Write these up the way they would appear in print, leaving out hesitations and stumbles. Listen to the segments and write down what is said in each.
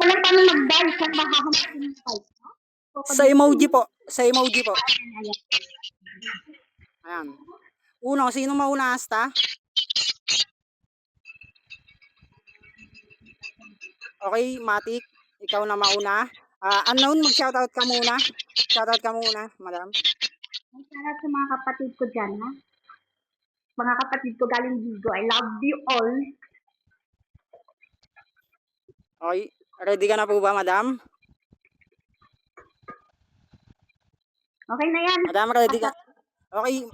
Alam paano mag-dive kung mahahampas yung type, no? Sa emoji po. Sa emoji po. Ayan. Ayan. Uno, sino mauna, Asta? Okay, Matik, ikaw na mauna. Unknown, mag-shoutout ka muna. Shoutout ka muna, madam. Ay, sana sa mga kapatid ko dyan, ha? Mga kapatid ko galing Vigo, I love you all. Okay, ready ka na po ba, madam? Okay na yan. Madam, ready ka? Okay,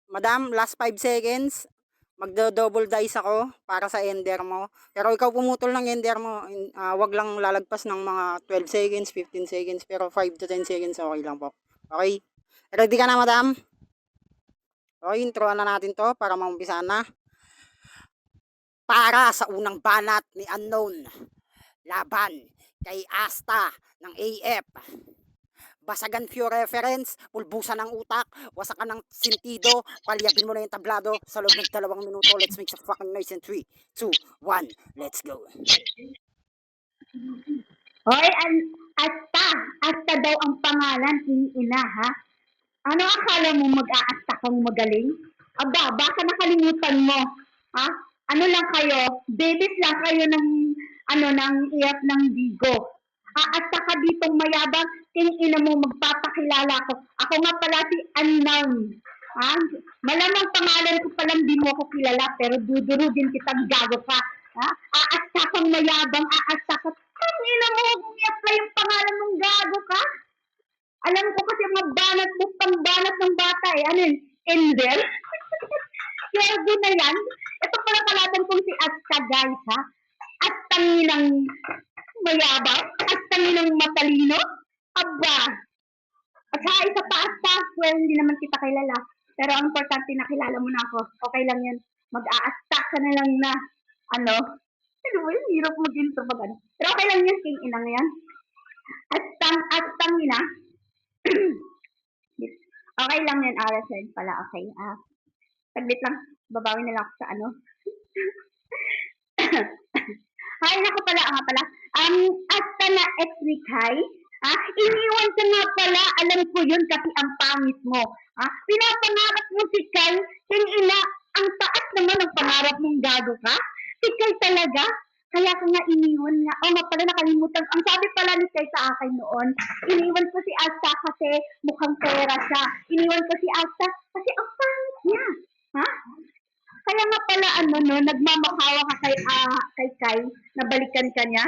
madam, last 5 seconds. Magdo-double dice ako para sa ender mo. Pero ikaw pumutol ng ender mo. Wag lang lalagpas ng mga 12 seconds, 15 seconds. Pero 5 to 10 seconds okay lang po. Okay? Ready ka na, madam? Okay, introan na natin to para maumpisan na. Para sa unang banat ni Unknown, laban kay Asta ng AF. Basagan few reference, pulbusan ng utak, wasakan ng sentido, palyabin mo na yung tablado sa loob ng 2 minuto. Let's make some fucking noise in 3, 2, 1, let's go. Hoy, Asta daw ang pangalan, ina, ha? Ano akala mo mag-aasta kang magaling? Aba, baka nakalimutan mo. Ha? Ano lang kayo? Babies lang kayo ng ng iyap ng Bigo. Aasta ka ditong mayabang, ina mo magpapakilala ko. Ako nga pala si Unknown. Ha? Malamang pangalan ko palang di mo ko kilala, pero dudurugin kitang gago ka. Ha? Aasta kang mayabang, aasta ka. Ina mo, i-apply yung pangalan mong gago ka. Alam ko kasi magbanat mo pangbanat ng bata eh. Ano yun? Ender? Gago na yan. Ito pala kalatan kong si Asta, guys, ha? Astanginang mayabang? Astanginang matalino? Aba. At saka isa pa, Asta, well, hindi naman kita kilala. Pero ang importante, nakilala mo na ako. Okay lang yan. Mag-aasta ka na lang na, ano ba yun? Hirap mag-intro pag ano. Pero okay lang yan, king inang yan. Astangina. Okay lang yan, RSN pala. Okay. Saglit lang. Babawi na lang ako sa ano. Hay, naku pala, pala. Asta na ex-Rikay. Iniwan ka nga pala. Alam ko yun kasi ang pangit mo. Pinapangarap mo si Kai. Yung ina, ang taas naman ang pangarap mong gago ka. Si Kai talaga. Kaya ka nga iniwan nga. Nga pala nakalimutan. Ang sabi pala ni Kai sa akin noon, iniwan ko si Asta kasi mukhang pera siya. Iniwan ko si Asta kasi ang pangit niya. Ha? Kaya nga pala nagmamakawa ka kay Kai, nabalikan ka niya.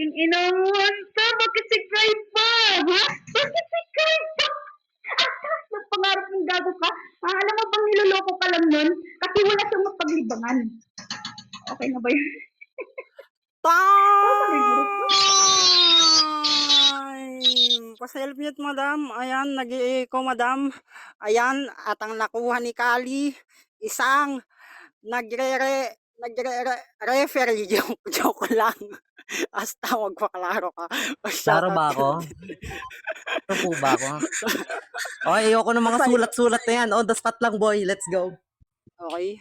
Yung inawan ka, bakit si Kai pa? Ha? Bakit si Kai pa? Ang taas ng pangarap mong gago ka. Alam mo bang niloloko ka lang nun? Kasi wala siyang mapaglibangan. Okay na ba yun? Time! Pa-self-mute, madam. Ayan, nag-i-echo, madam. Ayan, at ang nakuha ni Kali, isang nagre-referee. Joke lang. Hasta magpaklaro ka. Klaro ba ako? Klaro po ba ako? Okay, ayoko ng mga sulat-sulat na yan. On the spot lang, boy. Let's go. Okay.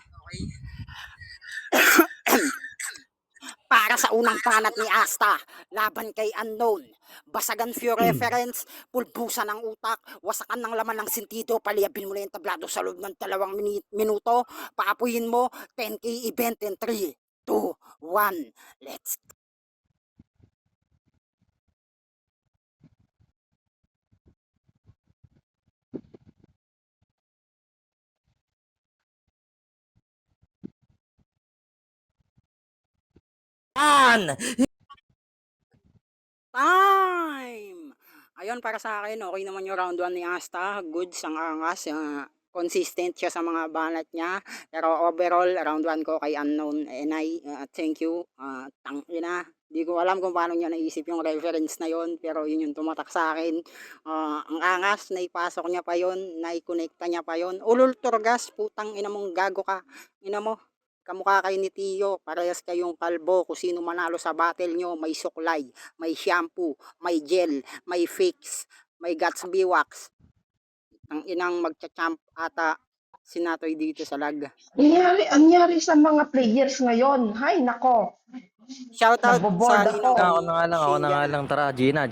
Para sa unang panat ni Asta, laban kay Unknown. Basagan few reference, pulbusan ng utak, wasakan ng laman ng sentido, paliyabin mo na yung tablado sa loob ng 2 minuto, paapuyin mo, 10K event in 3, 2, 1, let's go. Time! Ayun, para sa akin, okay naman yung round 1 ni Asta. Good, sang angas. Consistent siya sa mga banat niya. Pero overall, round 1 ko kay Unknown. And thank you. Tangina. Di ko alam kung paano niya naisip yung reference na yon, pero yun yung tumatak sa akin. Ang angas, naipasok niya pa yon, naikonekta niya pa yon. Ulul Turgas, putang ina mong gago ka. Ina mo, kamukha kayo ni Tio, parehas kayong kalbo. Kung sino manalo sa battle nyo, may suklay, may shampoo, may gel, may fix, may Gatsby wax. Ang inang magcha-champ ata sinatoy dito sa lag. Anyari sa mga players ngayon. Hay, nako. Shoutout Naboboard sa ako. ninong ko, Ako na nga lang, ako na nga lang. Tara, Gina.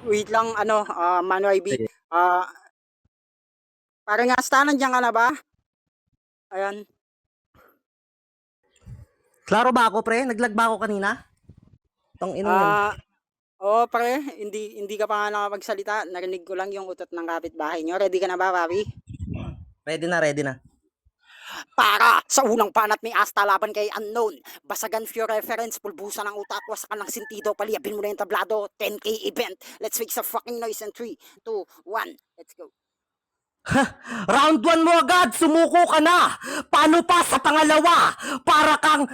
Wait lang, Manoy B. Sige. Parang Asta, nandiyan ka na ba? Ayan. Klaro ba ako, pre? Naglag ba ako kanina? Tong ino yan. Oo, pre, hindi ka pa nga nakapagsalita. Narinig ko lang yung utot ng kapitbahay nyo. Ready ka na ba, papi? Ready na. Para sa unang panat ni Asta laban kay Unknown. Basagan few reference, pulbusan ng utak, wasakan ng sentido, paliyabin mo na yung tablado. 10K event. Let's make some fucking noise in 3, 2, 1. Let's go. Round 1 mo agad, sumuko ka na. Paano pa sa pangalawa? Para kang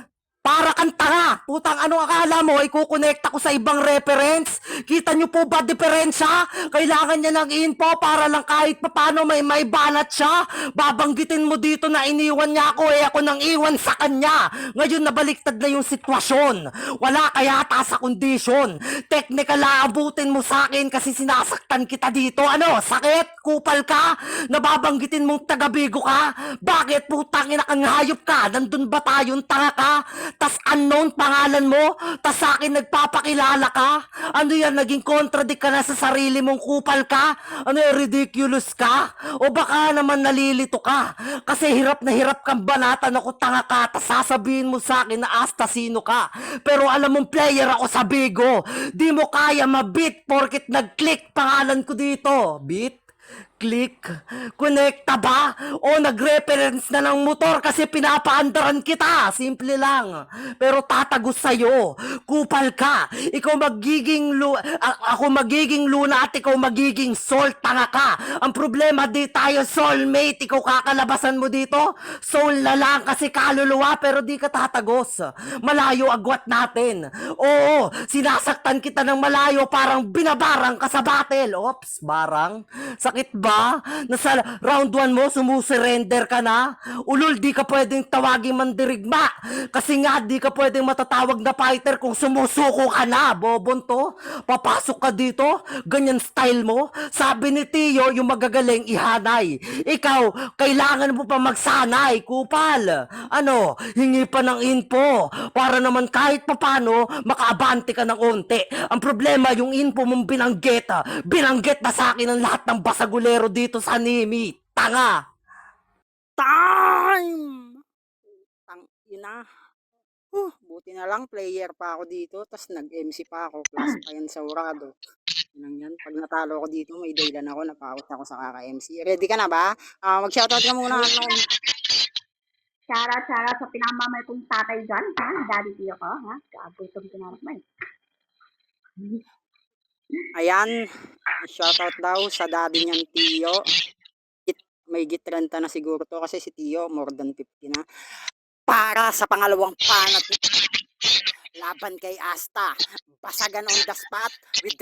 tanga. Putang ano akala mo, ikukonekta ko sa ibang reference? Kita nyo po ba diferensya? Kailangan niya ng info para lang kahit papano may banat siya. Babanggitin mo dito na iniwan niya ako, ako nang iwan sa kanya. Ngayon nabaliktad na yung sitwasyon. Wala kaya ata sa kondisyon. Technical aabutin mo sa akin kasi sinasaktan kita dito. Ano, sakit? Kupal ka? Nababanggitin mong tagabigo ka? Bakit putang ina kang hayop ka? Nandun ba tayong tanga ka? Tas unknown pangalan mo? Tas sa akin nagpapakilala ka? Ano yan, naging contradict ka na sa sarili mong kupal ka? Ano yan, ridiculous ka? O baka naman nalilito ka? Kasi hirap na hirap kang banatan ako, tanga ka, tas sasabihin mo sa akin na Asta sino ka? Pero alam mong player ako sa Bigo. Di mo kaya mabit porkit nag-click pangalan ko dito. Beat? Click? Connecta ba? O nag-reference na ng motor kasi pinapaandaran kita. Simple lang. Pero tatagos sa'yo. Kupal ka. Ikaw ako magiging Luna at ikaw magiging Sol. Tanga ka. Ang problema di tayo soulmate. Ikaw kakalabasan mo dito. Soul na lang kasi kaluluwa pero di ka tatagos. Malayo agwat natin. Oo, sinasaktan kita ng malayo parang binabarang ka sa battle. Ops, barang. Sakit ba? Nasa round 1 mo, sumusurrender ka na? Ulol, di ka pwedeng tawagin mandirigma. Kasi nga, di ka pwedeng matatawag na fighter kung sumusuko ka na. Bobon to. Papasok ka dito. Ganyan style mo. Sabi ni Tio, yung magagaling ihanay. Ikaw, kailangan mo pa magsanay. Kupal. Ano, hingi pa ng info. Para naman kahit papano, makaabante ka ng onte. Ang problema, yung info mong binanggit. Binanggit na sa akin ang lahat ng basagulero dito sa Nimi. Tanga! Time! Tang ina. Buti na lang player pa ako dito, tas nag-MC pa ako, class pa yan sa Urado. Nang yan, pag natalo ako dito, may dahilan ako, napaut ako sa kaka-MC. Ready ka na ba? Mag-shoutout ka muna. Shoutout sa pinamamay kong tatay dyan, ha? Daddy Tio ko, ha? Kagutom ko na naman. Ayan, shoutout daw sa daddy niyan Tio. May git 30 na siguro to kasi si Tio more than 50 na. Para sa pangalawang panat laban kay Asta. Basagan on the spot with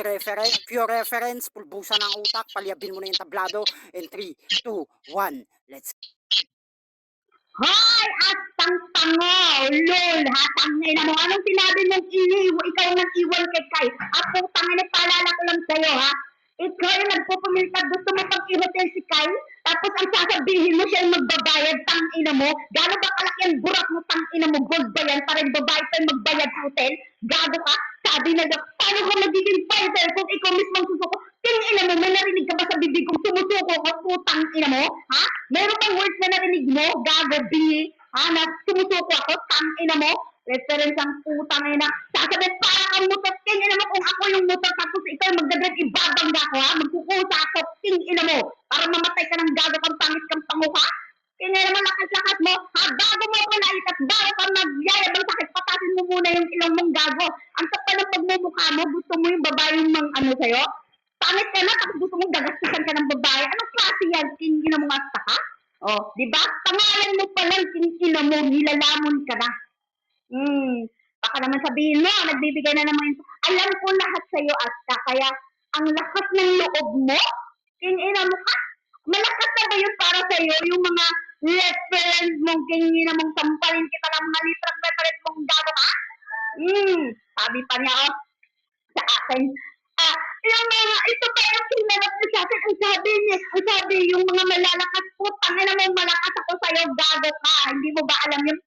few reference, pulbusan ng utak, palyabin mo na yung tablado. In 3, 2, 1, let's go. Hoy! Astang tango! Lol! Ha? Tangin na mo! Anong sinabi mong ikaw nang iwan kay Kai? Ako, tangin na paalala ko lang sa'yo, ha? Ikaw yung nagpupumilta, gusto mo pag i-hotel si Kai? Tapos ang sasabihin mo siya yung magbabayad, tangina mo? Gano'n ba kalaki ang burak mo, tangina mo? Gold ba yan? Parang babae pa yung magbayad sa hotel? Gago ka? Sabi na daw, paano ka magiging fighter kung ikaw mismo ang susuko? Tingina mo, may narinig ka ba sa bibig kong sumusuko ka, putang ina mo? Ha? Meron bang words na narinig mo? Gago, bingi? Ha? Na sumusuko ako, tangina mo? Reference ang putang ina. Sasabihin, para kang mutot, tingina mo kung ako yung mutot, tapos ikaw magdadrive, ibabangga ko, ha? Magkukusa ako, tingina mo. Para mamatay ka ng gago kang pangit kang panguha? Tingnan naman lakas-lakas mo, ha? Bago mo ako naitas, bago ka magyayabang sakit, patasin mo muna yung ilong mong gago. Ang kapal ng pagmumukha mo, gusto mo yung babae yung ano sa'yo? Pangit ka na, tapos gusto mong gagastusan ka ng babae. Anong klase yan? Tingin mo nga ka? Oh, di ba? Pangalan mo pa lang, tingin mo, nilalamon ka na. Baka naman sabihin mo, nagbibigay na naman ito. Alam ko lahat sa'yo, Asta, kaya ang lakas ng loob mo, tingin mo ka, malakas na ba yun para sa'yo, yung mga reference mong tingin mong sampalin kita ng mga litrang reference mong gago ka? Sabi pa niya, sa akin, Yung mga, ito pa yung sinanap niya sa akin. Ang sabi yung mga malalakas po, tangina mo, malakas ako sa'yo, gago ka. Hindi mo ba alam yung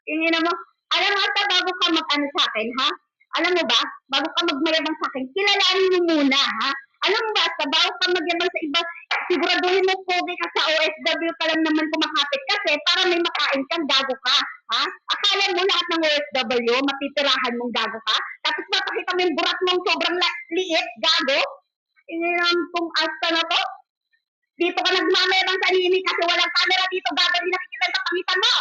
ina mo? Alam mo, ata bago ka mag-ano sa akin, ha? Alam mo ba, bago ka magmayabang sa akin, kilalanin mo muna, ha? Alam mo ba, sa bago ka magyabang sa iba, siguraduhin mo pogi ka sa OFW ka lang naman kumakapit kasi para may makain kang gago ka, ha? Akala mo lahat ng OFW, matitirahan mong gago ka? Tapos mapakita mo yung burat mong sobrang liit, gago? Inilang tong asta na to? Dito ka nagmamayabang sa anime kasi walang camera dito, gago, di nakikita yung kapangitan mo.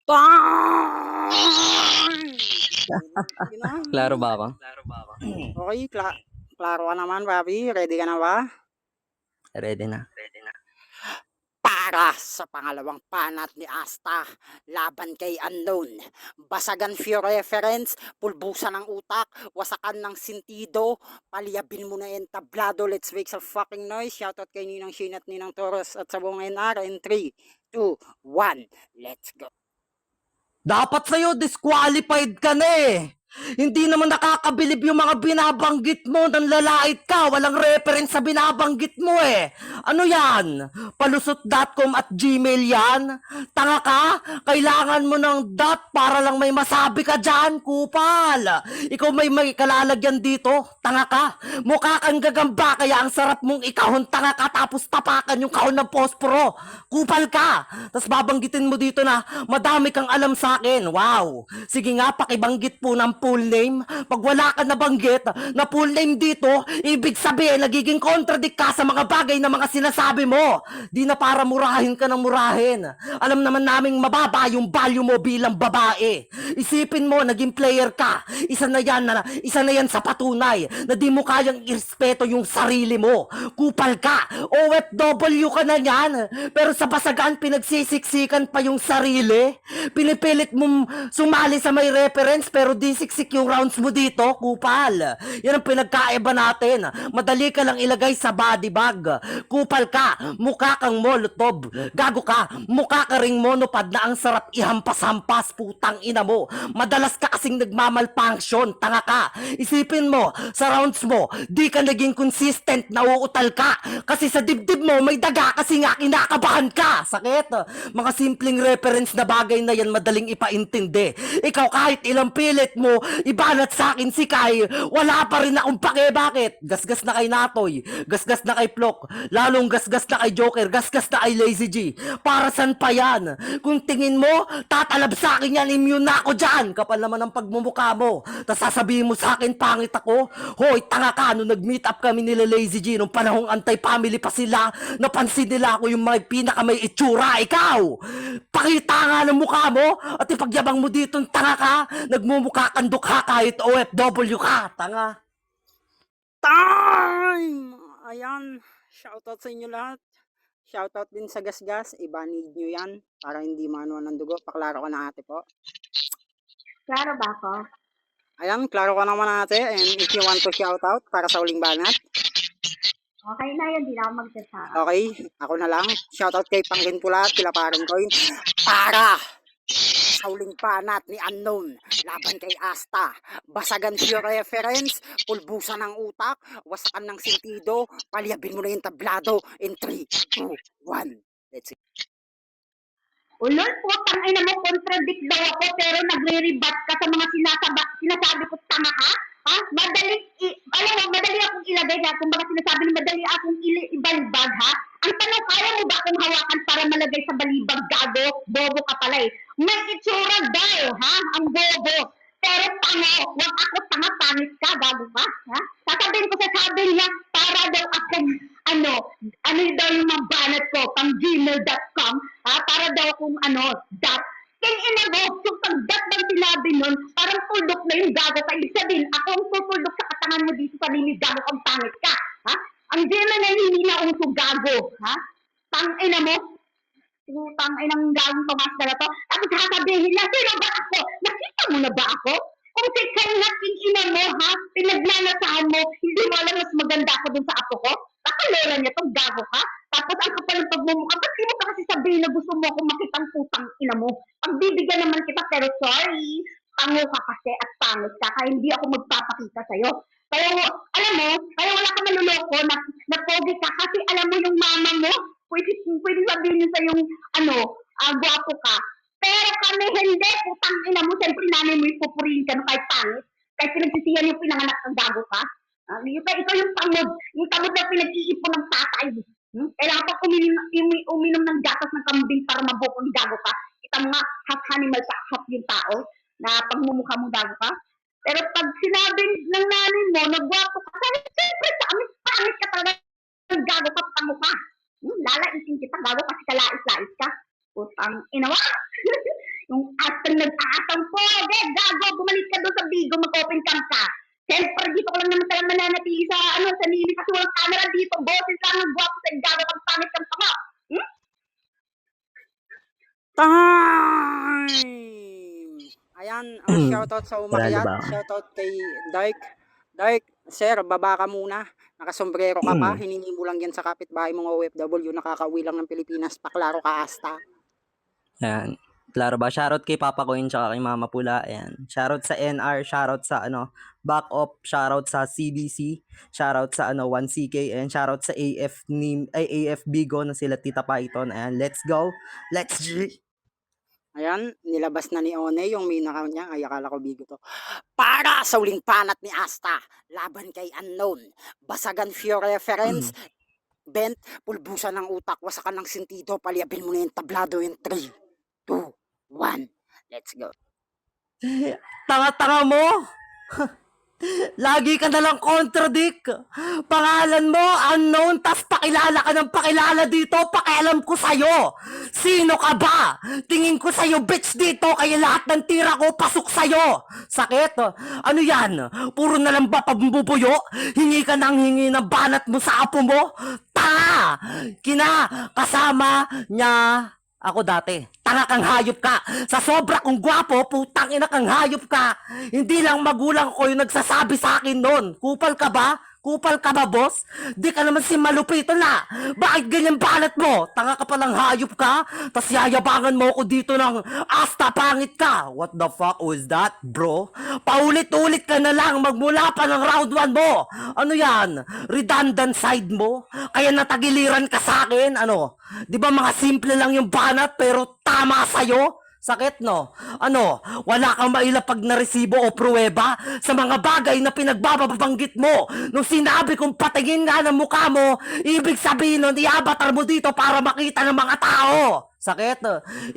Time! Sige na. Klaro ba ako? Okay, klaro ka naman, Bobby. Ready ka na ba? Ready na. Para sa pangalawang panat ni Asta, laban kay Unknown. Basagan few reference, pulbusan ng utak, wasakan ng sentido, palyabin mo na yung tablado, let's make some fucking noise. Shoutout kay Ninang Shin at Ninang Toros at sa buong NR in 3, 2, 1, let's go. Dapat sa'yo, disqualified ka na eh. Hindi naman nakakabilib yung mga binabanggit mo, nanlalait ka, walang reference sa binabanggit mo eh. Ano yan? Palusot.com at Gmail yan? Tanga ka? Kailangan mo ng dot para lang may masabi ka dyan, kupal. Ikaw may kalalagyan dito, tanga ka. Mukha kang gagamba kaya ang sarap mong ikahon, tanga ka tapos tapakan yung kahon ng posporo. Kupal ka. Tapos babanggitin mo dito na madami kang alam sa akin. Wow. Sige nga, pakibanggit po ng full name. Pag wala ka nabanggit na full name dito, ibig sabihin nagiging contradict ka sa mga bagay na mga sinasabi mo. Di na para murahin ka ng murahin. Alam naman naming mababa yung value mo bilang babae. Isipin mo, naging player ka. Isa na yan sa patunay na di mo kayang irespeto yung sarili mo. Kupal ka. OFW ka na yan. Pero sa basagan, pinagsisiksikan pa yung sarili. Pinipilit mong sumali sa may reference pero di siksik yung rounds mo dito, kupal. Yan ang pinagkaiba natin. Madali ka lang ilagay sa body bag. Kupal ka, mukha kang molotov. Gago ka, mukha ka ring monopod na ang sarap ihampas-hampas, putang ina mo. Madalas ka kasing nagmamalfunction, tanga ka. Isipin mo, sa rounds mo, di ka naging consistent, nauutal ka. Kasi sa dibdib mo, may daga kasi nga kinakabahan ka. Sakit. Mga simpleng reference na bagay na yan madaling ipaintindi. Ikaw kahit ilang pilit mo, ibanat sa akin si Kai, wala pa rin akong pake. Bakit? Gasgas na kay Natoy, gasgas na kay Plok, lalong gasgas na kay Joker, gasgas na kay Lazy G. Para san pa yan? Kung tingin mo, tatalab sa akin yan, immune na ako dyan. Kapal naman ang pagmumukha mo. Tapos sasabihin mo sa akin, pangit ako. Hoy, tanga ka, nung nag-meet up kami nila Lazy G, nung panahong anti-family pa sila, napansin nila ako yung mga pinaka may itsura. Ikaw, pakita nga ng mukha mo at ipagyabang mo dito, tanga ka, nagmumukha kang dukha kahit OFW ka, tanga. Time! Ayan, shoutout sa inyo lahat. Shoutout din sa gasgas, ibanid nyo yan para hindi manuan ng dugo. Paklaro ko na ate po. Klaro ba ako? Ayan, klaro ko naman ate. And if you want to shoutout para sa uling banat, Okay na yun, di na ako magsasabi. okay, ako na lang. Shoutout kay Pangkin Pula at kila Parang Coin. Para sa uling banat ni Unknown, laban kay Asta. Basagan few reference, pulbusan ng utak, wasakan ng sentido, palyabin mo na yung tablado in 3, 2, 1. Let's see. Ulol, putang ina mo, contradict daw ako pero nagre-rebut ka sa mga sinasabi ko, tama ka? Ha? Alam mo, madali akong ilagay ha. Kung baka sinasabi na madali akong ibalbag ha. Ang tanong, kaya mo ba akong hawakan para malagay sa balibag, gago? Bobo ka pala eh. May itsura daw, ha? Ang bobo. Pero tanga, wag ako tanga, pangit ka, gago ka, ha? Sasabihin ko sa sabi niya, para daw akong, ano daw yung mga banat ko, pang gmail.com, ha? Para daw akong, dot. Kaya ina mo, yung pag-dot bang sinabi nun, parang tuldok na yung gago ka. Ibig sabihin, ako ang tutuldok sa katangan mo dito sa linig, gago kang pangit ka, ha? Ang gmail na hindi na uso, gago, ha? Tang ina mo, utang ay nang gawang Tomas na to. Tapos sasabihin na, sino ba ako? Nakita mo na ba ako? Kung si Kanaking ina mo, ha? Pinagnanasahan mo, hindi mo alam mas maganda ako dun sa apo ko? Kakalola niya to, gago ka? Tapos ang kapal ng pagmumukha, ba't di mo pa kasi sabihin na gusto mo akong makitang putang ina mo? Pagbibigyan naman kita, pero sorry, pango ka kasi at pangit ka, kaya hindi ako magpapakita sa'yo. Kaya, alam mo, kaya wala ka maluloko na pogi ka kasi alam mo yung mama mo, pwede sabihin niyo sa yung, gwapo ka. Pero kami hindi, putang ina mo, siyempre nanay mo yung pupurihin ka no, kahit pangit. Kahit pinagsisihan yung pinanganak ng gago ka. Ikaw yung tamod na pinag-iipon ng tatay. Kailangan pa uminom ng gatas ng kambing para mabukong gago ka. Kita mo nga, half animal ka, half yung tao, na pagmumukha mo gago ka. Pero pag sinabi ng nanay mo, nagwapo ka, sabi, siyempre sa amin, pangit ka talaga, gago ka, pango ka. Lalaisin kita, gago kasi kalais-lais ka. Putang inawa. Yung atang nag-aasang po, gago, bumalik ka doon sa Bigo, mag-open cam ka. Siyempre, dito ko lang naman talaga mananatili sa nili kasi walang camera dito. Boses lang ng gwapo sa gago kang pangit kang panga. Time! Ayan, ang shoutout sa Sarado umakyat. ba ako? Shoutout kay Dark. Dark, sir, baba ka muna. Nakasombrero ka pa. Hiningi mo lang yan sa kapitbahay mong OFW. Nakakauwi lang ng Pilipinas. Paklaro ka, asta. Ayan. Klaro ba? Shoutout kay Papa Coin tsaka kay Mama Pula. Ayan. Shoutout sa NR, shoutout sa Back Up, shoutout sa CBC, shoutout sa 1CK, and shoutout sa AF Bigo na sila Tita Python. Ayan, let's go. Let's G. Ayan, nilabas na ni One yung minakaw niya. Ay, akala ko bigo to. Para sa uling panat ni Asta, laban kay Unknown. Basagan few reference, bent, pulbusan ng utak, wasakan ng sentido, palyabin mo na yung tablado in 3, 2, 1. Let's go. Tanga-tanga mo! Lagi ka nalang contradict. Pangalan mo, unknown, tas pakilala ka ng pakilala dito, pakialam ko sa'yo. Sino ka ba? Tingin ko sa'yo, bitch dito, kaya lahat ng tira ko pasok sa'yo. Sakit? Ano yan? Puro na lang ba pambubuyo? Hingi ka ng hingi ng banat mo sa apo mo? Tanga! Kasama niya ako dati. Tanga kang hayop ka. Sa sobra kong gwapo, putang ina kang hayop ka. Hindi lang magulang ko yung nagsasabi sa akin noon. Kupal ka ba? Kupal ka ba, boss? Di ka naman si Malupito na. Bakit ganyan balat mo? Tanga ka palang hayop ka? Tas yayabangan mo ko dito ng asta pangit ka. What the fuck was that, bro? Paulit-ulit ka na lang magmula pa ng round 1 mo. Ano yan? Redundant side mo? Kaya natagiliran ka sa akin? Ano? Di ba mga simple lang yung banat pero tama sa'yo? Sakit, no? Ano, wala kang mailapag na resibo o pruweba sa mga bagay na pinagbababanggit mo. Nung sinabi kong patingin nga ng mukha mo, ibig sabihin nun, iabatar mo dito para makita ng mga tao. Sakit.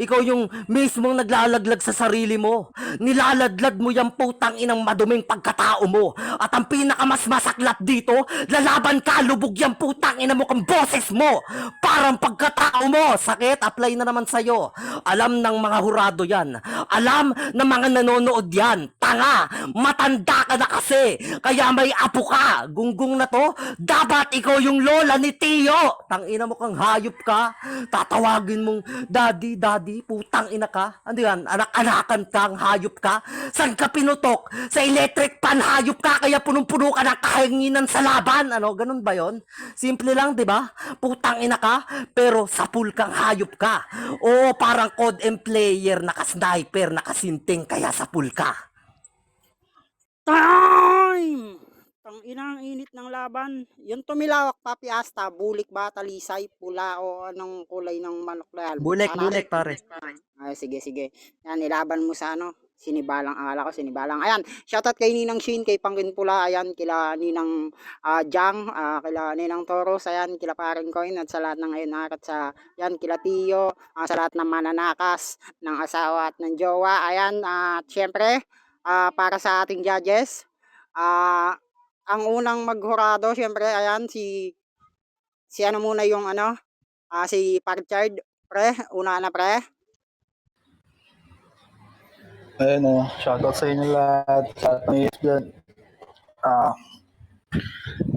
Ikaw yung mismong naglalaglag sa sarili mo. Nilaladlad mo yung putang inang maduming pagkatao mo. At ang pinakamas masaklap dito, lalaban ka, lubog yung putang ina mo kang boses mo. Parang pagkatao mo. Sakit, apply na naman sa'yo. Alam ng mga hurado yan. Alam ng mga nanonood yan. Tanga, matanda ka na kasi. Kaya may apo ka. Gunggong na to, dapat ikaw yung lola ni Tio. Tangina mo kang hayop ka. Tatawagin mong daddy, putang ina ka. Ano yan? Anak-anakan kang hayop ka. Saan ka pinutok? Sa electric pan hayop ka kaya punong-puno ka ng kahanginan sa laban. Ano, ganun ba yon? Simple lang, di ba? Putang ina ka, pero sa pool kang hayop ka. Oo, parang code and player, naka-sniper, nakasinting, kaya sa pool ka. Time! Tang ina ang init ng laban. Yung tumilawak, Papi Asta, bulik ba, talisay, pula o anong kulay ng manok na yan? Bulek, pare. Ay, sige. Yan, ilaban mo sa sinibalang, akala ko sinibalang. Ayan, shoutout kay Ninang Shin, kay Pangkin Pula, ayan, kila Ninang Jang, kila Ninang Toros, ayan, kila Paring Coin, at sa lahat ng ngayon, at sa, yan, kila Tio, sa lahat ng mananakas, ng asawa at ng jowa, ayan, at syempre, para sa ating judges, ang unang maghurado, syempre, ayan, si ano muna yung si Parchard, pre, una na pre. Ayun shoutout sa inyo lahat. Lahat ng youth dyan.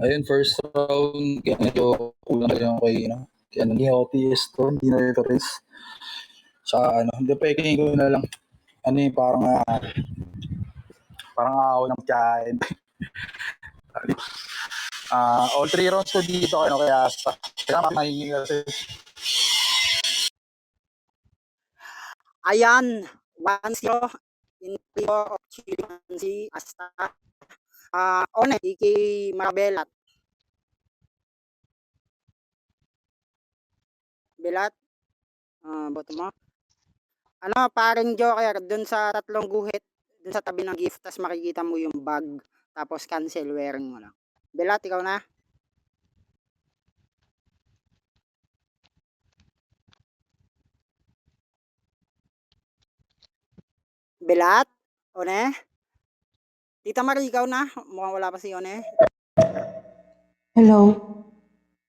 Ayun, first round, kaya medyo kulang lang kay, kaya ni OTS to, hindi na ito race. Tsaka hindi pa ko na lang, parang ako ng tiyahin. All 3 rounds ko dito, kaya mahingi kasi. Ayan, 1-0 in favor of Chile Asta. One, Iki Marabelat. Belat, boto mo. Paring Joker, dun sa 3 guhit, dun sa tabi ng gift, tas makikita mo yung bag, tapos cancel wearing mo lang. Belat, ikaw na. Belat? One? Tita Marie, ikaw na. Mukhang wala pa si One. Hello?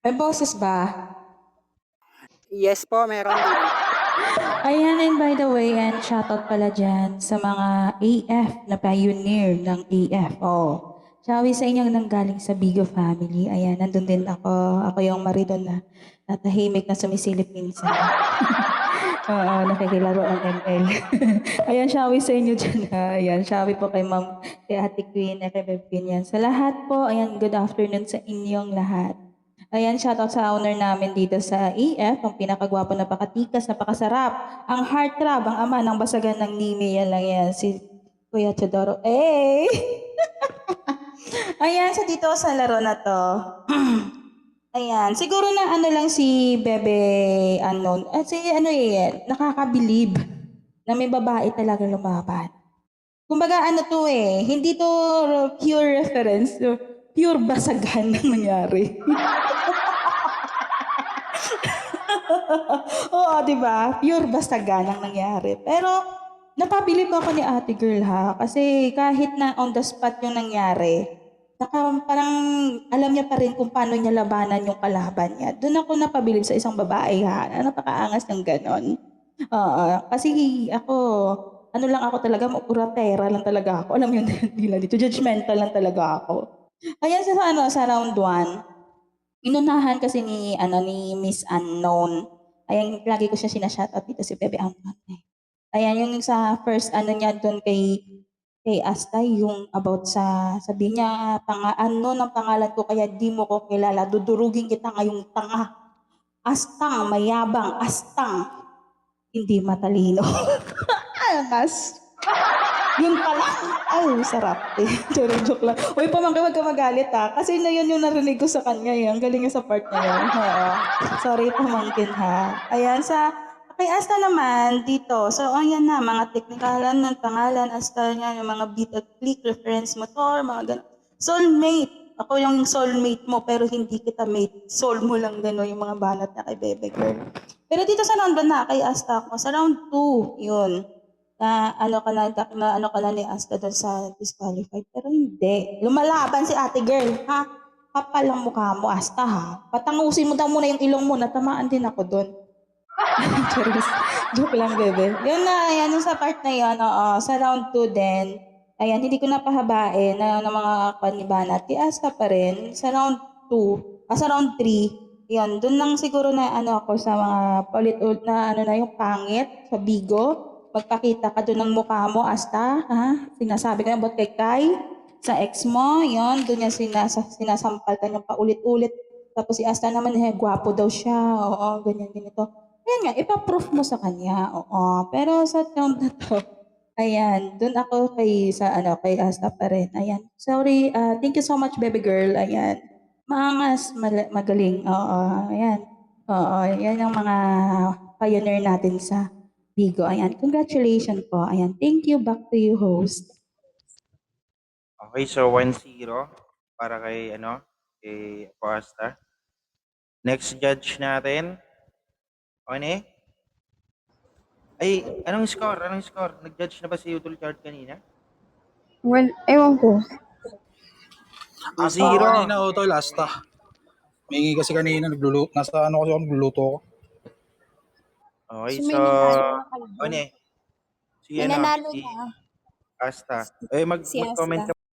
May boses ba? Yes po, meron din. Ayan, and by the way, and shoutout pala dyan sa mga AF na pioneer ng AF. Oh. Shawi sa inyong nanggaling sa Bigo family. Ayan, nandun din ako. Ako yung maridon na natahimik na sumisilip minsan. Oo, nakikilaro ng ML. Ayan, shawi sa inyo dyan ha. Ayan, shawi po kay Ma'am, kay Ate Queen, kay Beb Queen yan. Sa lahat po, ayan, good afternoon sa inyong lahat. Ayan, shoutout sa owner namin dito sa EF, ang pinakagwapo, napakatikas, napakasarap, ang heartthrob, ang ama ng basagan ng Nimi, yan lang yan, si Kuya Chodoro. Eh! Ayan, sa dito sa laro na to. Ayan, siguro na ano lang si Bebe Unknown. Si ano nakakabilib na may babae talaga lumaban. Kumbaga ano to hindi to pure reference, pure basagan ng nangyari. Oo, di ba? Pure basagan ang nangyari. Pero napabilib ako ni ate girl ha, kasi kahit na on the spot yung nangyari, parang alam niya pa rin kung paano niya labanan yung kalaban niya. Doon ako napabilib sa isang babae ha, na napakaangas ng ganon. Oo, kasi ako, ano lang ako talaga, uratera lang talaga ako. Alam mo yun, nila dito, judgmental lang talaga ako. Ayan sa round 1, inunahan kasi ni Miss Unknown. Ayan, lagi ko siya sinashoutout dito si Bebe Unknown. Ayan, yung sa first niya doon kay Astay, yung about sabi niya, ano ng pangalan ko, kaya di mo ko kilala, dudurugin kita ngayong tanga. Astang, mayabang, astang, hindi matalino. Angas. Yun pala. Ay, sarap. Joke lang. Uy, pamangkin, wag ka magalit ha. Kasi na yun yung narinig ko sa kanya eh. Ang galing niya sa part na yun. Oo. Sorry, pamangkin ha. Ayan, kay Asta naman, dito. So, ayan na, mga teknikalan ng pangalan, Asta niya, yung mga beat at click, reference motor, mga ganun. Soulmate. Ako yung soulmate mo, pero hindi kita mate. Soul mo lang gano'n yung mga banat na kay Bebe Girl. Pero dito sa round 1 na, kay Asta ako, sa round 2, yun na ano ka na ni Asta doon sa disqualified. Pero hindi. Lumalaban si ate girl, ha? Kapal ang mukha mo, Asta, ha? Patangusin mo daw muna yung ilong mo, natamaan din ako doon. Charis. Joke lang, bebe. Yun na, ayan, yung sa part na yun, sa round 2 din, ayan, hindi ko napahabain na ng mga panibanat. Kay Asta pa rin, sa round 2, sa round 3, yun, doon lang siguro na ano ako sa mga paulit-ulit na ano na yung pangit sa Bigo. Magpakita ka doon ng mukha mo, Asta, ha? Sinasabi ko na about kay Kai, sa ex mo, yon doon niya sinasampal ka niya paulit-ulit. Tapos si Asta naman, gwapo daw siya, oo, ganyan, ganito. Ayan nga, ipaproof mo sa kanya, oo. Pero sa round na to, ayan, doon ako kay Asta pa rin. Ayan, sorry, thank you so much, baby girl, ayan. Maangas, magaling, oo, ayan. Oo, yan yung mga pioneer natin sa Bigo. Ayan, congratulations po. Ayan, thank you. Back to you, host. Okay, so 1-0 para kay Costa. Next judge natin. Okay. Ay, anong score? Nag-judge na ba si Udol Chart kanina? Well, ewan ko. 2-0. Kanina, Utol, Asta. May kasi kanina, nasa ano kasi ako, nagluluto ako. Okay, So, may so, nanalo na kayo. si May nanalo si na Asta. si Mag-comment Asta. ka